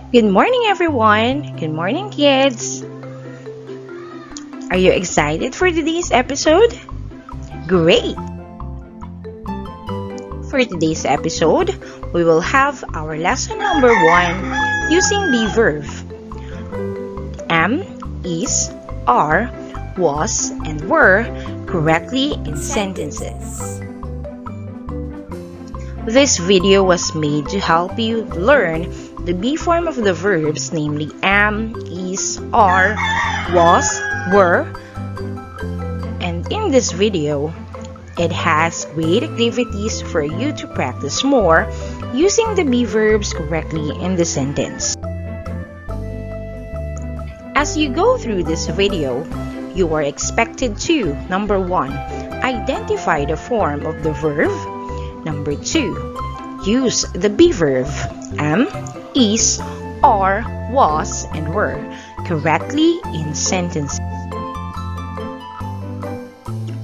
Good morning, everyone. Good morning, kids. Are you excited for today's episode? Great! For today's episode, we will have our lesson number 1 using be verb. Am, is, are, was, and were correctly in sentences. This video was made to help you learn the be form of the verbs, namely am, is, are, was, were, and in this video, it has great activities for you to practice more using the be verbs correctly in the sentence. As you go through this video, you are expected to, number 1, identify the form of the verb. Number 2, use the be verb am, is, are, was, and were correctly in sentences.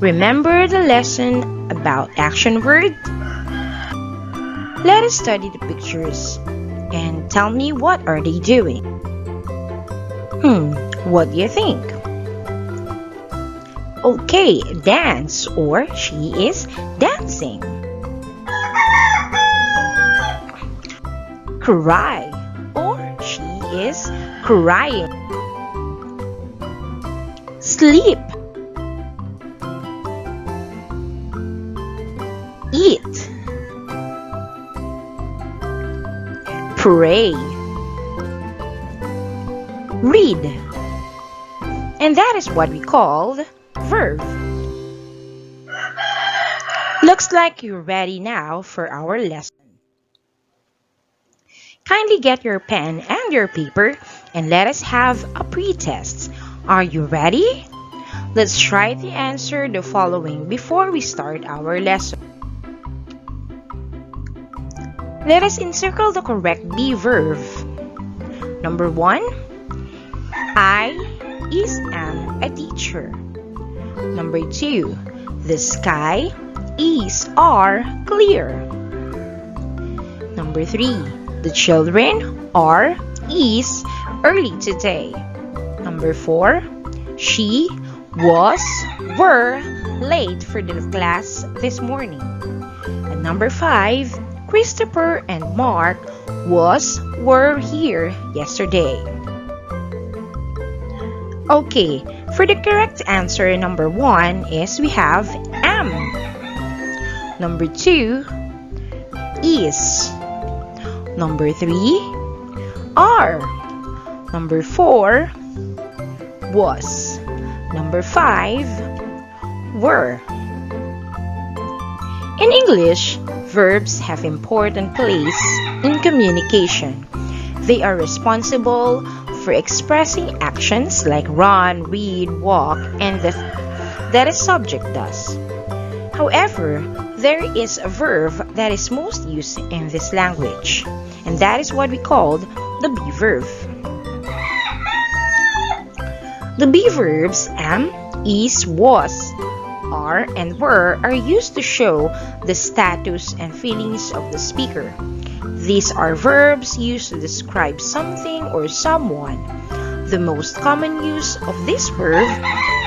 Remember the lesson about action word? Let us study the pictures and tell me what are they doing. What do you think? Okay, dance, or she is dancing. Cry, or she is crying. Sleep. Eat. Pray. Read. And that is what we call verb. Looks like you're ready now for our lesson. Kindly get your pen and your paper and let us have a pre-test. Are you ready? Let's try to answer the following before we start our lesson. Let us encircle the correct be verb. Number 1, I am a teacher. Number 2, the sky are clear. Number 3, the children is early today. Number 4, she were late for the class this morning. And number 5, Christopher and Mark were here yesterday. Okay, for the correct answer, number 1 is we have am. Number 2, is. Number 3, are. Number 4, was. Number 5, were. In English, verbs have important place in communication. They are responsible for expressing actions like run, read, walk, and that a subject does. However, there is a verb that is most used in this language, and that is what we call the be verb. The be verbs am, is, was, are, and were are used to show the status and feelings of the speaker. These are verbs used to describe something or someone. The most common use of this verb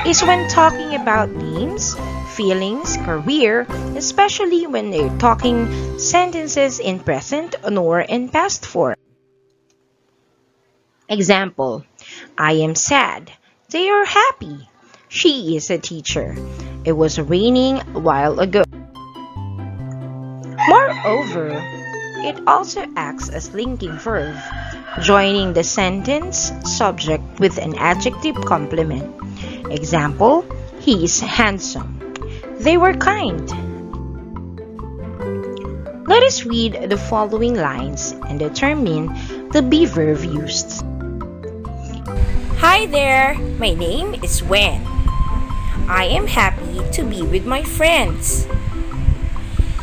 is when talking about names, feelings, career, especially when they're talking sentences in present nor in past form. Example, I am sad. They are happy. She is a teacher. It was raining a while ago. Moreover, it also acts as linking verb, joining the sentence subject with an adjective complement. Example, he is handsome. They were kind. Let us read the following lines and determine the be verb used. Hi there, my name is Wehn. I am happy to be with my friends.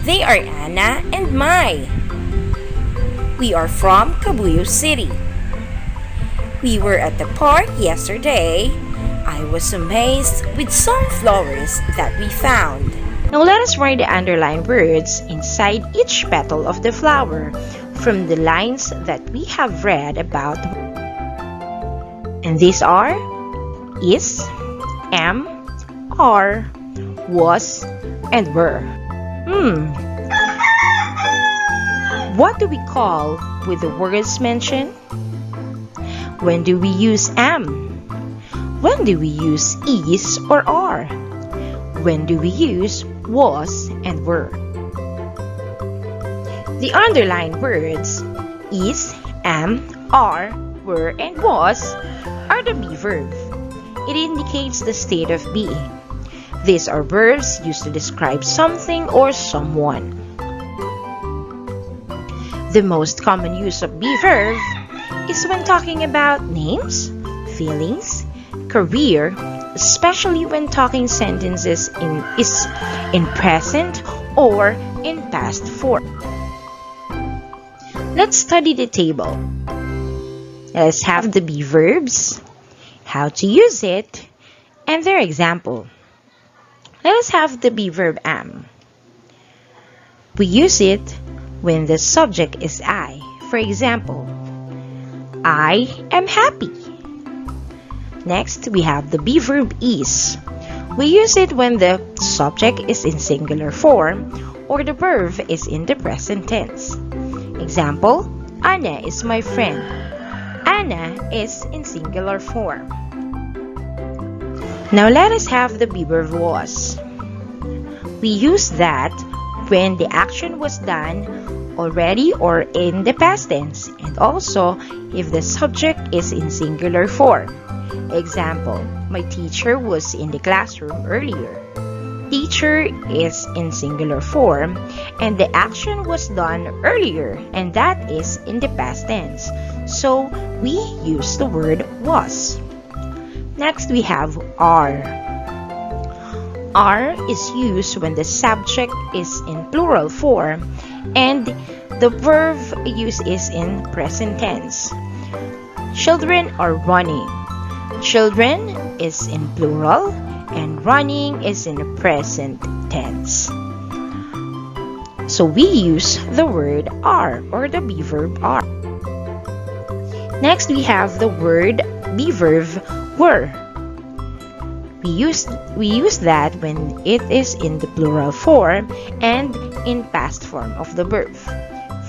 They are Anna and Mai. We are from CABUYAO City. We were at the park yesterday. I was amazed with some flowers that we found. Now let us write the underlined words inside each petal of the flower. from the lines that we have read about. And these are is, am, are, was, and were. What do we call with the words mentioned? When do we use am? When do we use is or are? When do we use was and were? The underlined words is, am, are, were, and was are the be verb. It indicates the state of being. These are verbs used to describe something or someone. The most common use of be verb is when talking about names, feelings, career, especially when talking sentences in present or in past form. Let's study the table. Let's have the be verbs, how to use it, and their example. Let us have the be verb am. We use it when the subject is I. For example, I am happy. Next, we have the be verb is. We use it when the subject is in singular form or the verb is in the present tense. Example, Anna is my friend. Anna is in singular form. Now let us have the be verb was. We use that when the action was done already or in the past tense, and also if the subject is in singular form. Example, my teacher was in the classroom earlier. Teacher is in singular form and the action was done earlier, and that is in the past tense. So we use the word was. Next we have are. Are is used when the subject is in plural form and the verb used is in present tense. Children are running. Children is in plural and running is in the present tense. So we use the word are or the be verb are. Next we have the word be verb were. We use that when it is in the plural form and in past form of the verb.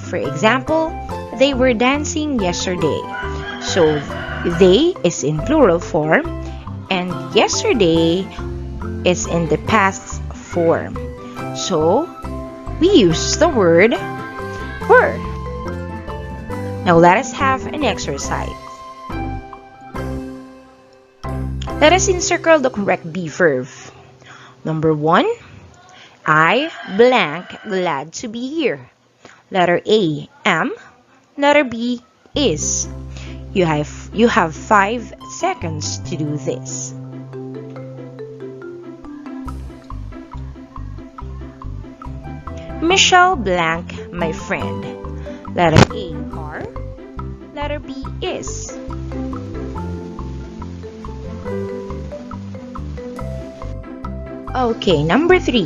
For example, they were dancing yesterday. So they is in plural form and yesterday is in the past form. So we use the word were. Now let us have an exercise. Let us encircle the correct be verb. Number 1, I blank glad to be here. Letter A, am. Letter B, is. You have 5 seconds to do this. Michelle blank my friend. Letter A, are. Letter B, is. Okay, number 3.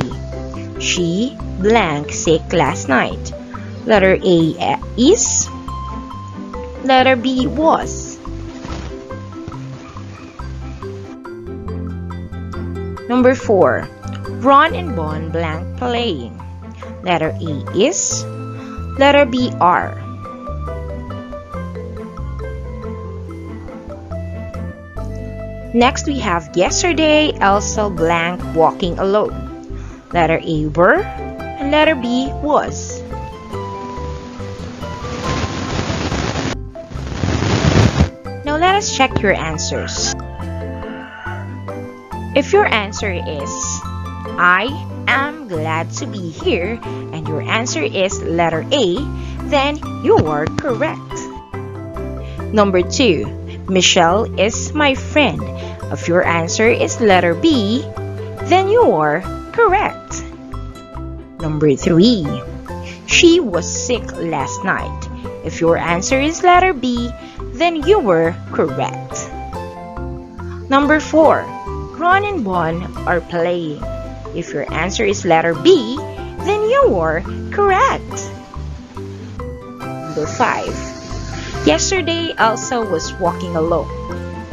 She blank sick last night. Letter A, is. Letter B, was. Number 4. Ron and Bon blank playing. Letter A, is. Letter B, are. Next we have yesterday Elsa blank walking alone. Letter A, were, and letter B, was. Now let us check your answers. If your answer is I am glad to be here and your answer is letter A, then you are correct. Number 2. Michelle is my friend. If your answer is letter B, then you are correct. Number 3. She was sick last night. If your answer is letter B, then you were correct. Number 4. Ron and Bon are playing. If your answer is letter B, then you are correct. Number 5. Yesterday, Elsa was walking alone.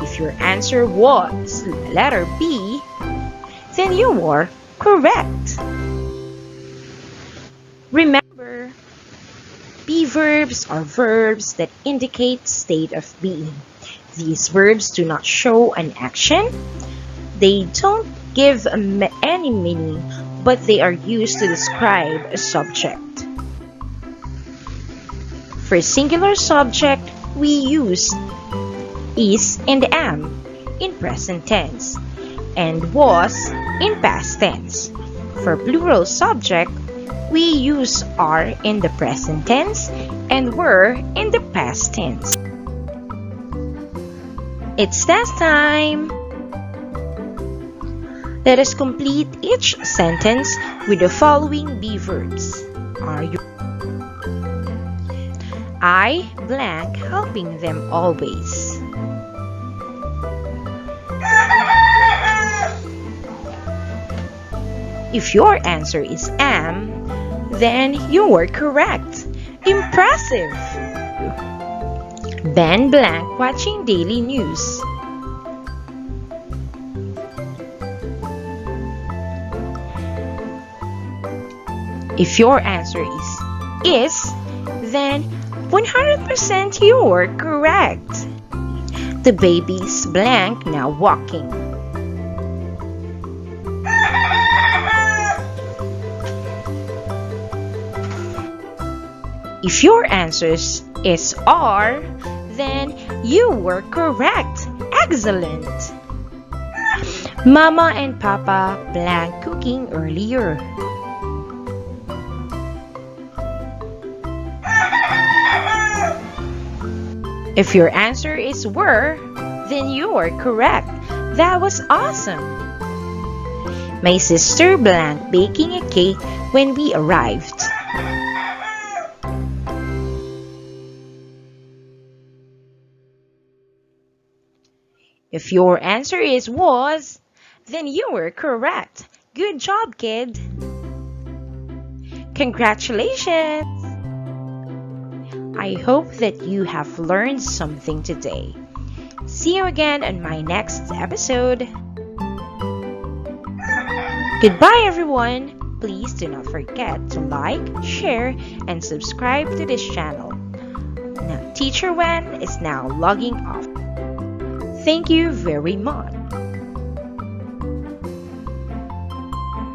If your answer was letter B, then you were correct. Remember, be verbs are verbs that indicate state of being. These verbs do not show an action. They don't give any meaning, but they are used to describe a subject. For singular subject, we use is and am in present tense and was in past tense. For plural subject, we use are in the present tense and were in the past tense. It's test time! Let us complete each sentence with the following be verbs. Are you? I blank helping them always. If your answer is am, then you were correct. Impressive! Ben blank watching daily news. If your answer is, then 100% you're correct. The baby's blank now walking. If your answers is are, then you were correct. Excellent. Mama and Papa blank cooking earlier. If your answer is were, then you are correct. That was awesome. My sister blank baking a cake when we arrived. If your answer is was, then you were correct. Good job, kid. Congratulations! I hope that you have learned something today. See you again on my next episode. Goodbye, everyone. Please do not forget to like, share, and subscribe to this channel. Now, Teacher Wehn is now logging off. Thank you very much.